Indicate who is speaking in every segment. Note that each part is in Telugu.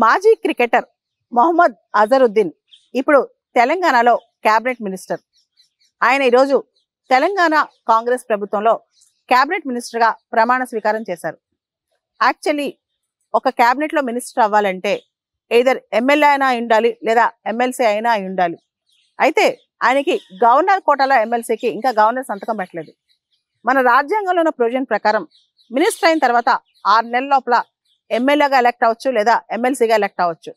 Speaker 1: మాజీ క్రికెటర్ మొహమ్మద్ అజరుద్దీన్ ఇప్పుడు తెలంగాణలో క్యాబినెట్ మినిస్టర్. ఆయన ఈరోజు తెలంగాణ కాంగ్రెస్ ప్రభుత్వంలో క్యాబినెట్ మినిస్టర్గా ప్రమాణ స్వీకారం చేశారు. యాక్చువల్లీ ఒక క్యాబినెట్లో మినిస్టర్ అవ్వాలంటే ఎయిదర్ ఎమ్మెల్యే అయినా అయి ఉండాలి లేదా ఎమ్మెల్సీ అయినా అయి ఉండాలి. అయితే ఆయనకి గవర్నర్ కోటాలో ఎమ్మెల్సీకి ఇంకా గవర్నర్ సంతకం పెట్టలేదు. మన రాజ్యాంగంలో ఉన్న ప్రొవిజన్ ప్రకారం మినిస్టర్ అయిన తర్వాత 6 నెలల లోపల ఎమ్మెల్యేగా ఎలక్ట్ అవ్వచ్చు లేదా ఎమ్మెల్సీగా ఎలక్ట్ అవ్వచ్చు.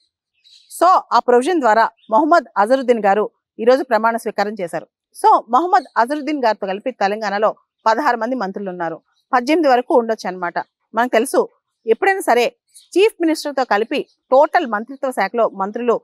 Speaker 1: సో ఆ ప్రొవిజన్ ద్వారా మొహమ్మద్ అజరుద్దీన్ గారు ఈరోజు ప్రమాణ స్వీకారం చేశారు. సో మొహమ్మద్ అజరుద్దీన్ గారితో కలిపి తెలంగాణలో 16 మంది మంత్రులు ఉన్నారు. 18 వరకు ఉండొచ్చు అనమాట. మనకు తెలుసు, ఎప్పుడైనా సరే చీఫ్ మినిస్టర్తో కలిపి టోటల్ మంత్రిత్వ శాఖలో మంత్రులు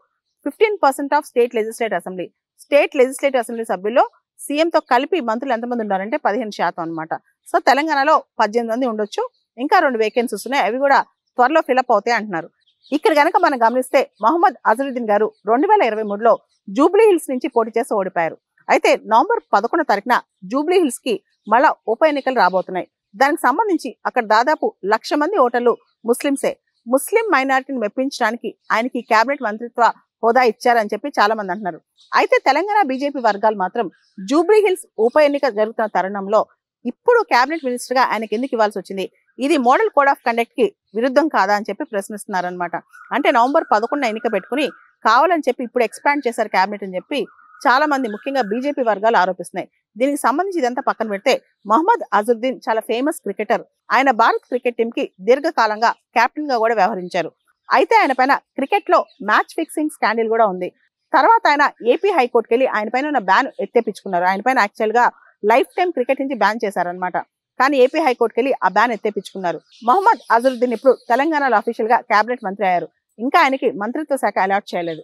Speaker 1: 15% ఆఫ్ స్టేట్ లెజిస్లేటివ్ అసెంబ్లీ సభ్యుల్లో సీఎంతో కలిపి మంత్రులు ఎంతమంది ఉన్నారంటే 15% అనమాట. సో తెలంగాణలో 18 మంది ఉండొచ్చు. ఇంకా 2 వేకెన్సీస్ ఉన్నాయి, అవి కూడా త్వరలో ఫిలప్ అవుతాయి అంటున్నారు. ఇక్కడ కనుక మనం గమనిస్తే మొహమ్మద్ అజరుద్దీన్ గారు 2023లో జూబ్లీ హిల్స్ నుంచి పోటీ చేసి ఓడిపోయారు. అయితే నవంబర్ 11 తారీఖున జూబ్లీ హిల్స్ కి మళ్ళా ఉప ఎన్నికలు రాబోతున్నాయి. దానికి సంబంధించి అక్కడ దాదాపు 1,00,000 మంది ఓటర్లు ముస్లింసే. ముస్లిం మైనారిటీని మెప్పించడానికి ఆయనకి కేబినెట్ మంత్రిత్వ హోదా ఇచ్చారని చెప్పి చాలా మంది అంటున్నారు. అయితే తెలంగాణ బీజేపీ వర్గాలు మాత్రం జూబ్లీ హిల్స్ ఉప ఎన్నిక జరుగుతున్న తరుణంలో ఇప్పుడు కేబినెట్ మినిస్టర్ గా ఆయనకి ఎందుకు ఇవ్వాల్సి వచ్చింది, ఇది మోడల్ కోడ్ ఆఫ్ కండక్ట్ కి విరుద్ధం కాదా అని చెప్పి ప్రశ్నిస్తున్నారనమాట. అంటే నవంబర్ 11 ఎన్నిక పెట్టుకుని కావాలని చెప్పి ఇప్పుడు ఎక్స్పాండ్ చేశారు కేబినెట్ అని చెప్పి చాలా మంది ముఖ్యంగా బీజేపీ వర్గాలు ఆరోపిస్తున్నాయి. దీనికి సంబంధించి ఇదంతా పక్కన పెడితే మొహమ్మద్ అజరుద్దీన్ చాలా ఫేమస్ క్రికెటర్. ఆయన భారత్ క్రికెట్ టీం కి దీర్ఘకాలంగా కెప్టెన్ గా కూడా వ్యవహరించారు. అయితే ఆయన పైన క్రికెట్ లో మ్యాచ్ ఫిక్సింగ్ స్కాండిల్ కూడా ఉంది. తర్వాత ఆయన ఏపీ హైకోర్టుకి వెళ్ళి ఆయన పైన ఉన్న బ్యాన్ ఎత్తేపించుకున్నారు. ఆయన పైన యాక్చువల్ గా లైఫ్ టైం క్రికెట్ నుంచి బ్యాన్ చేశారనమాట. కానీ ఏపీ హైకోర్టుకి వెళ్ళి ఆ బ్యాన్ ఎత్తేపించుకున్నారు. మొహమ్మద్ అజరుద్దీన్ ఇప్పుడు తెలంగాణలో అఫీషియల్ గా కేబినెట్ మంత్రి అయ్యారు. ఇంకా ఆయనకి మంత్రిత్వ శాఖ అలాట్ చేయలేదు.